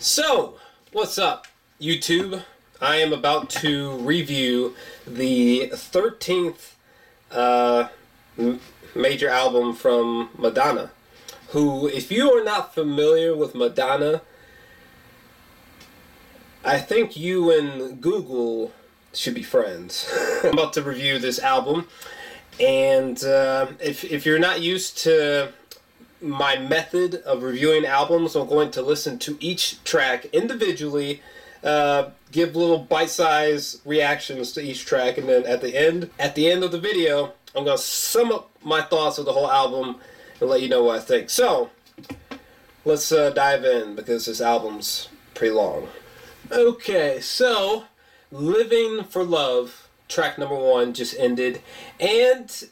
So, what's up, YouTube? I am about to review the 13th major album from Madonna, who, if you are not familiar with Madonna, I think you and Google should be friends. I'm about to review this album, and if you're not used to my method of reviewing albums, I'm going to listen to each track individually, give little bite-sized reactions to each track, and then at the end of the video, I'm going to sum up my thoughts of the whole album and let you know what I think. So, let's dive in, because this album's pretty long. Okay, so Living for Love, track number 1, just ended, and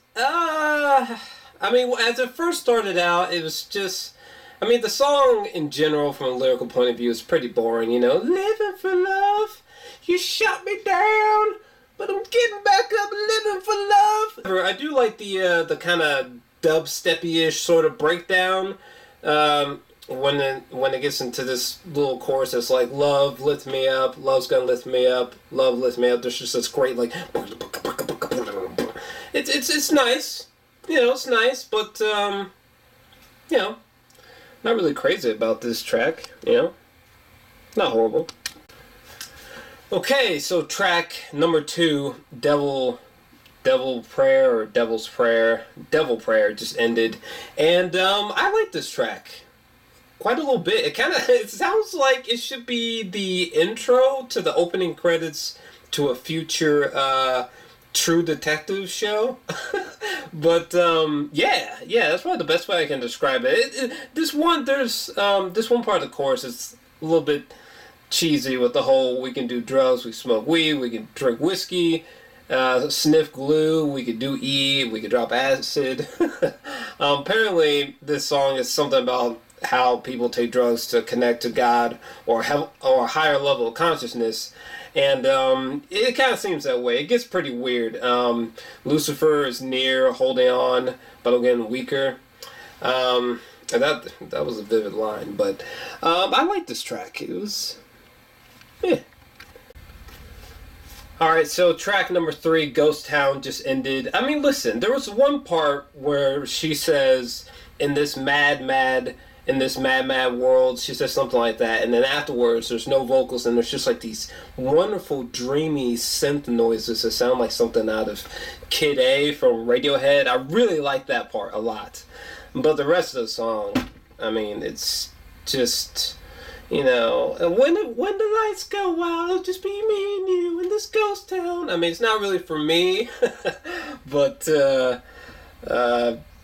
I mean, as it first started out, it was just, I mean, the song in general, from a lyrical point of view, is pretty boring, you know. Living for love, you shot me down, but I'm getting back up, living for love. I do like the kind of dubsteppy-ish sort of breakdown when it gets into this little chorus that's like, love, lift me up, love's gonna lift me up, love, lift me up. There's just this great, like, it's nice. You know, it's nice, but, you know, not really crazy about this track, you know, not horrible. Okay, so track number 2, Devil Prayer, or Devil's Prayer, Devil Prayer just ended, and, I like this track quite a little bit. It sounds like it should be the intro to the opening credits to a future, True Detective show. But yeah, that's probably the best way I can describe it. This one part of the chorus is a little bit cheesy with the whole, we can do drugs, we smoke weed, we can drink whiskey, sniff glue, we could do E, we could drop acid. Apparently this song is something about how people take drugs to connect to God or a higher level of consciousness. And it kind of seems that way. It gets pretty weird. Lucifer is near, holding on, but I'm getting weaker. And that was a vivid line. But I like this track. It was, yeah. Alright, so track number 3, Ghost Town, just ended. I mean, listen, there was one part where she says, in this mad world, she says something like that, and then afterwards there's no vocals, and there's just like these wonderful dreamy synth noises that sound like something out of Kid A from Radiohead. I really like that part a lot, but the rest of the song, I mean, it's just, you know, when the lights go out, it'll just be me and you in this ghost town. I mean, it's not really for me, but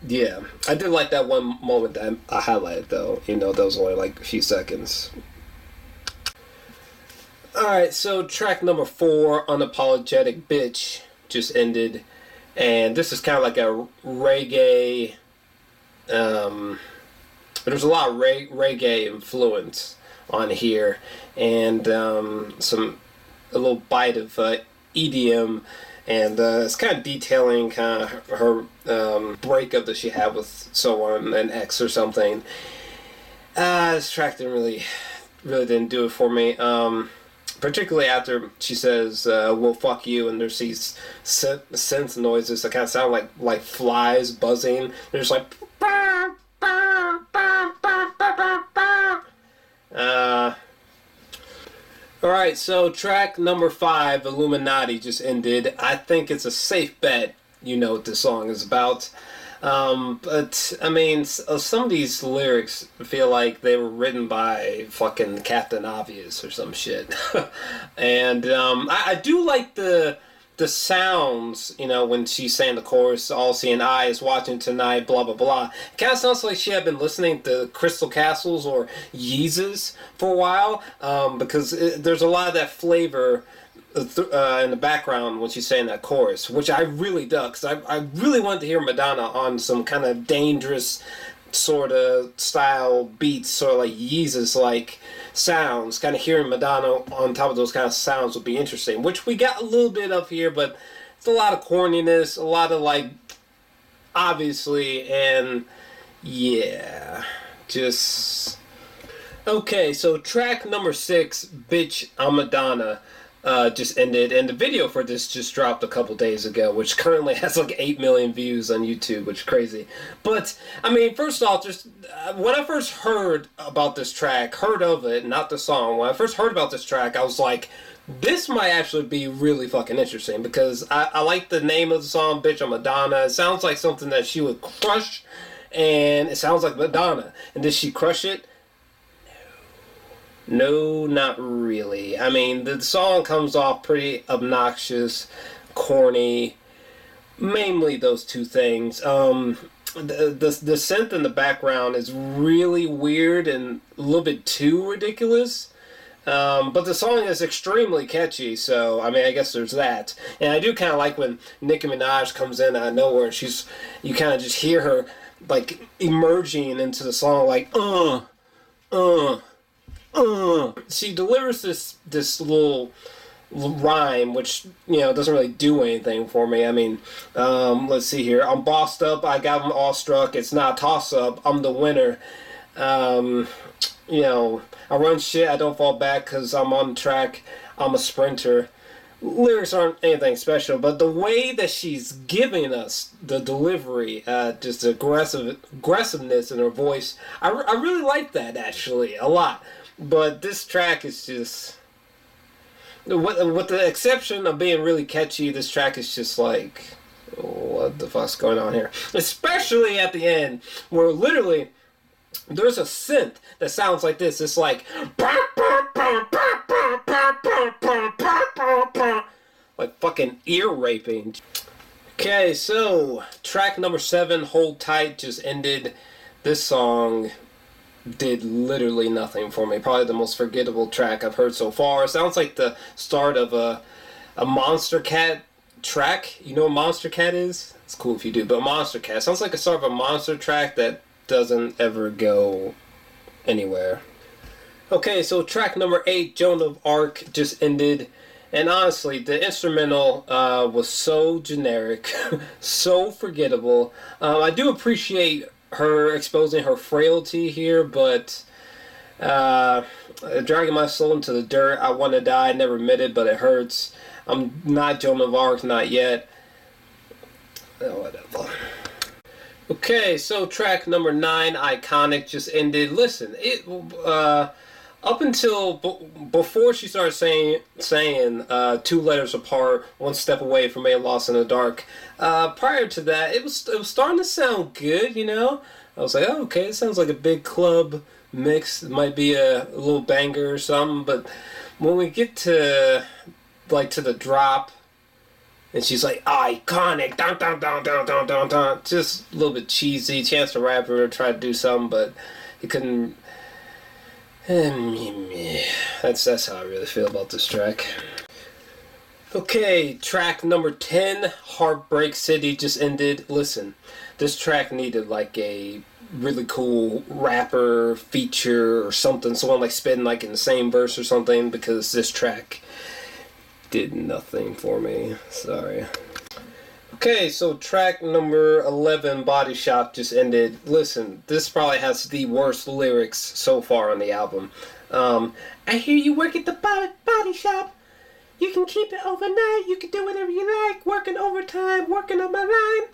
yeah, I did like that one moment that I highlighted, though. You know, that was only like a few seconds. Alright, so track number 4, Unapologetic Bitch, just ended. And this is kind of like a reggae, there's a lot of reggae influence on here. And a little bite of EDM. And it's kind of detailing kind of her breakup that she had with someone, an ex or something. This track really didn't do it for me. Particularly after she says, "Well, fuck you," and there's these synth noises that kind of sound like flies buzzing. They're just like, Alright, so track number 5, Illuminati, just ended. I think it's a safe bet you know what this song is about. But, I mean, some of these lyrics feel like they were written by fucking Captain Obvious or some shit. And I do like the sounds, you know, when she's saying the chorus, all seeing eyes watching tonight, blah blah blah. It kind of sounds like she had been listening to Crystal Castles or Yeezus for a while, because there's a lot of that flavor in the background when she's saying that chorus, which I really dug, because I really wanted to hear Madonna on some kind of dangerous sort of style beats, sort of like Yeezus-like sounds. Kind of hearing Madonna on top of those kind of sounds would be interesting, which we got a little bit of here, but it's a lot of corniness, a lot of, like, obviously, and yeah, just Okay, so track number 6, Bitch, I'm Madonna, just ended, and the video for this just dropped a couple days ago, which currently has like 8 million views on YouTube, which is crazy. But, I mean, first off, just when I first heard about this track, heard of it, not the song, when I first heard about this track, I was like, this might actually be really fucking interesting, because I like the name of the song, Bitch, I'm Madonna. It sounds like something that she would crush, and it sounds like Madonna. And did she crush it? No, not really. I mean, the song comes off pretty obnoxious, corny, mainly those two things. The synth in the background is really weird and a little bit too ridiculous. But the song is extremely catchy, so, I mean, I guess there's that. And I do kind of like when Nicki Minaj comes in out of nowhere and you kind of just hear her, like, emerging into the song, like, she delivers this little rhyme, which, you know, doesn't really do anything for me. I mean, let's see here. I'm bossed up, I got them all struck, it's not a toss-up, I'm the winner. You know, I run shit, I don't fall back because I'm on the track, I'm a sprinter. Lyrics aren't anything special, but the way that she's giving us the delivery, just the aggressiveness in her voice, I really like that, actually, a lot. But this track is just, with the exception of being really catchy, this track is just like, what the fuck's going on here? Especially at the end, where literally there's a synth that sounds like this. It's like, like fucking ear raping. Okay, so track number 7, Hold Tight, just ended. This song did literally nothing for me. Probably the most forgettable track I've heard so far. It sounds like the start of a Monster Cat track. You know what Monster Cat is? It's cool if you do, but Monster Cat sounds like a start of a monster track that doesn't ever go anywhere. Okay, so track number 8, Joan of Arc, just ended. And honestly, the instrumental was so generic, so forgettable. I do appreciate her exposing her frailty here, but dragging my soul into the dirt, I want to die, I never admit it, but it hurts. I'm not Joan of Arc, not yet. Oh, whatever. Okay, so track number 9, Iconic, just ended. Listen, it up until before she started saying 2 letters apart, 1 step away from being lost in the dark. Prior to that, it was starting to sound good, you know. I was like, oh, okay, it sounds like a big club mix. It might be a little banger or something. But when we get to the drop, and she's like, iconic, dun dun dun dun dun dun dun, just a little bit cheesy. Chance the Rapper tried to do something, but he couldn't. That's how I really feel about this track. Okay, track number 10, Heartbreak City, just ended. Listen, this track needed like a really cool rapper feature or something, someone like spitting like in the same verse or something, because this track did nothing for me. Sorry. Okay, so track number 11, Body Shop, just ended. Listen, this probably has the worst lyrics so far on the album. I hear you work at the body shop. You can keep it overnight. You can do whatever you like. Working overtime, working on my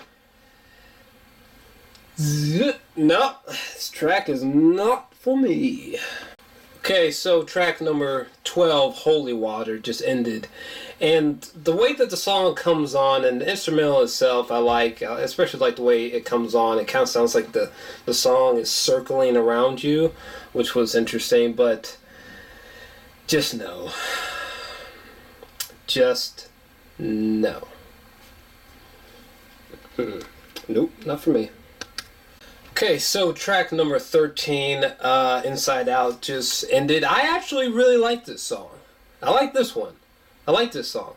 line. No, this track is not for me. Okay, so track number 12, Holy Water, just ended. And the way that the song comes on and the instrumental itself, I like, especially like the way it comes on. It kind of sounds like the song is circling around you, which was interesting, but just no. Just no. Nope, not for me. Okay, so track number 13, Inside Out, just ended. I actually really like this song. I like this one. I like this song.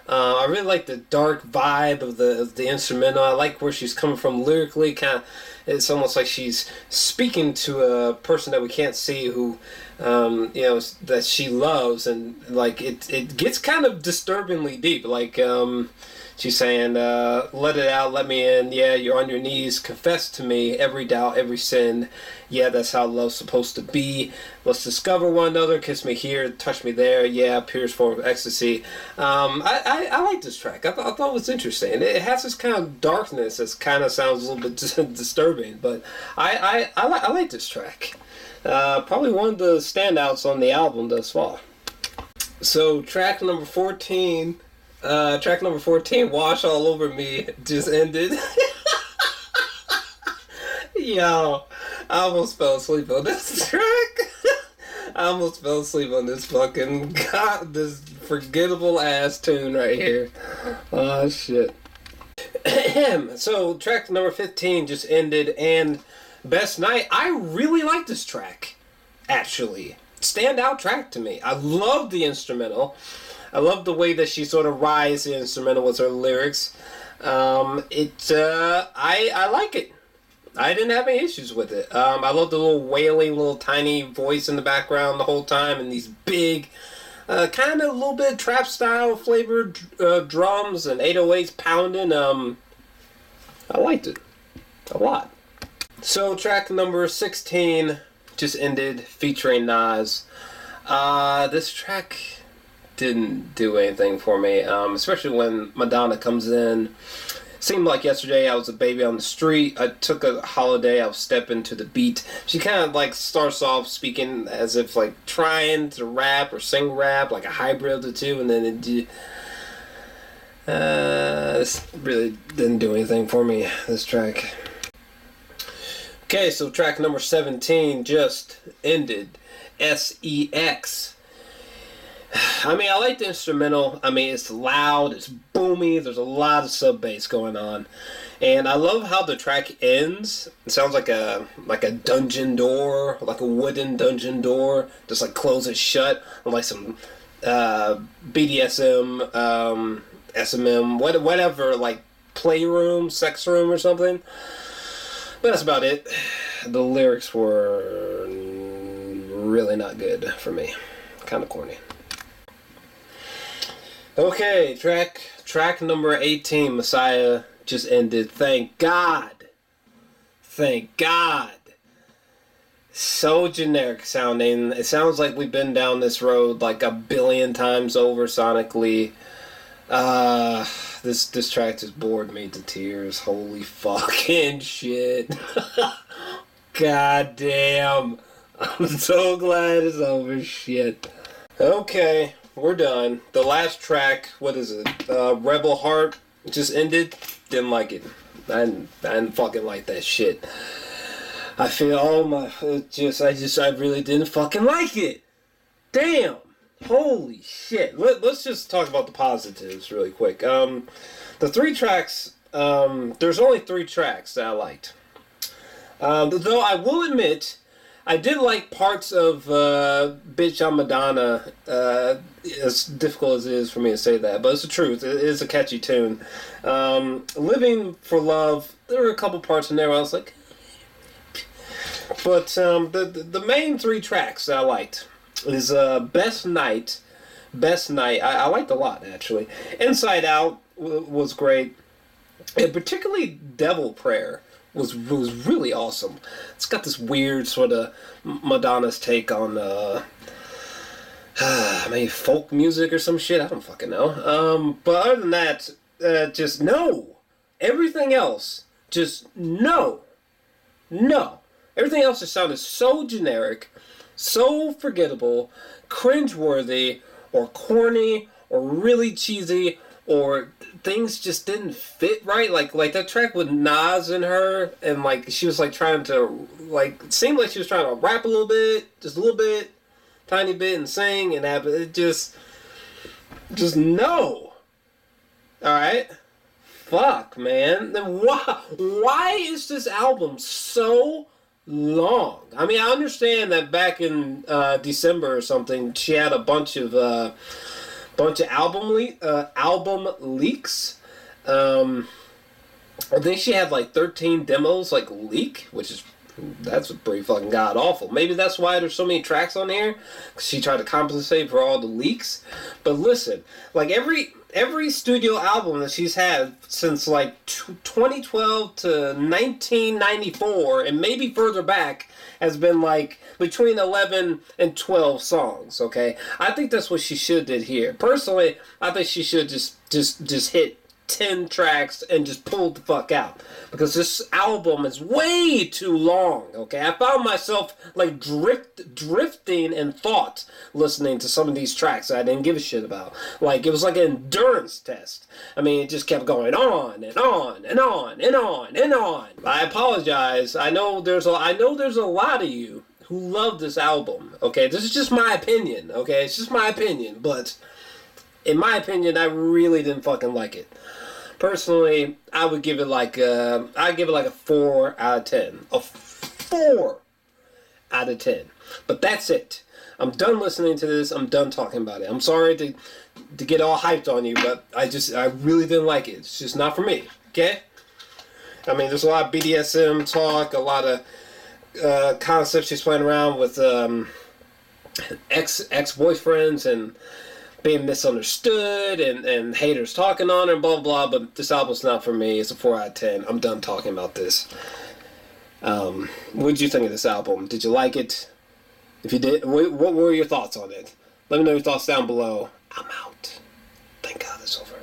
I really like the dark vibe of the instrumental. I like where she's coming from lyrically. Kind of it's almost like she's speaking to a person that we can't see who, you know, that she loves, and like it gets kind of disturbingly deep. Like she's saying, let it out, let me in. Yeah, you're on your knees. Confess to me every doubt, every sin. Yeah, that's how love's supposed to be. Let's discover one another. Kiss me here, touch me there. Yeah, purest form of ecstasy. I like this track. I thought it was interesting. It has this kind of darkness that kind of sounds a little bit disturbing, but I like this track. Probably one of the standouts on the album thus far. So track number 14. Track number 14, Wash All Over Me, just ended. Yo, I almost fell asleep on this track. I almost fell asleep on this fucking this forgettable ass tune right here. Oh shit. So track number 15 just ended, and Best Night. I really like this track, actually. Standout track to me. I love the instrumental. I love the way that she sort of rides the instrumental with her lyrics. I like it. I didn't have any issues with it. I love the little wailing, little tiny voice in the background the whole time, and these big, kind of a little bit trap style flavored drums and 808s pounding. I liked it a lot. So track number 16 just ended, featuring Nas. This track didn't do anything for me, especially when Madonna comes in. Seemed like yesterday I was a baby on the street. I took a holiday. I was stepping to the beat. She kind of like starts off speaking as if like trying to rap or sing rap, like a hybrid of the two, and then this really didn't do anything for me, this track. Okay, so track number 17 just ended, SEX. I mean, I like the instrumental. I mean, it's loud, it's boomy, there's a lot of sub bass going on. And I love how the track ends. It sounds like a dungeon door, like a wooden dungeon door, just like closes shut, like some BDSM, SMM, whatever, like playroom, sex room or something. But that's about it. The lyrics were really not good for me. Kind of corny. Okay, track number 18, Messiah, just ended. Thank God. Thank God. So generic sounding. It sounds like we've been down this road like a billion times over sonically. This track just bored me to tears. Holy fucking shit. God damn. I'm so glad it's over. Shit. Okay. We're done. The last track, what is it? Rebel Heart just ended. Didn't like it. I didn't fucking like that shit. I feel I really didn't fucking like it. Damn. Holy shit. Let's just talk about the positives really quick. The 3 tracks, there's only 3 tracks that I liked. Though I will admit, I did like parts of Bitch I'm Madonna, as difficult as it is for me to say that, but it's the truth. It is a catchy tune. Living for Love, there were a couple parts in there where I was like... But the main 3 tracks that I liked is Best Night. I liked a lot, actually. Inside Out was great. And particularly Devil Prayer was really awesome. It's got this weird sort of Madonna's take on maybe folk music or some shit. I don't fucking know. But other than that, just no. Everything else, just no. Everything else just sounded so generic, so forgettable, cringeworthy, or corny, or really cheesy, or things just didn't fit right. Like that track with Nas and her, and like she was like trying to, like, it seemed like she was trying to rap a little bit, just a little bit, tiny bit, and sing, and that, but it just no. Alright? Fuck, man. Then why is this album so long? I mean, I understand that back in December or something, she had a bunch of album leaks. I think she had like 13 demos like leak, which is that's pretty fucking god awful. Maybe that's why there's so many tracks on here. 'Cause she tried to compensate for all the leaks. But listen, like every studio album that she's had since like 2012 to 1994 and maybe further back has been like between 11 and 12 songs. Okay, I think that's what she should did here. Personally, I think she should just hit 10 tracks and just pulled the fuck out, because this album is way too long. Okay, I found myself like drifting in thought listening to some of these tracks that I didn't give a shit about. Like, it was like an endurance test. I mean, it just kept going on and on and on and on and on. I apologize. I know there's a lot of you who love this album. Okay, this is just my opinion. Okay, it's just my opinion, but in my opinion, I really didn't fucking like it. Personally, I would give it like I'd give it like a 4 out of 10. A 4 out of 10. But that's it. I'm done listening to this. I'm done talking about it. I'm sorry to get all hyped on you, but I really didn't like it. It's just not for me. Okay? I mean, there's a lot of BDSM talk, a lot of concepts she's playing around with ex-boyfriends and being misunderstood and haters talking on her and blah blah blah, but this album's not for me. It's a 4 out of 10. I'm done talking about this. What did you think of this album? Did you like it? If you did, what were your thoughts on it? Let me know your thoughts down below. I'm out. Thank God it's over.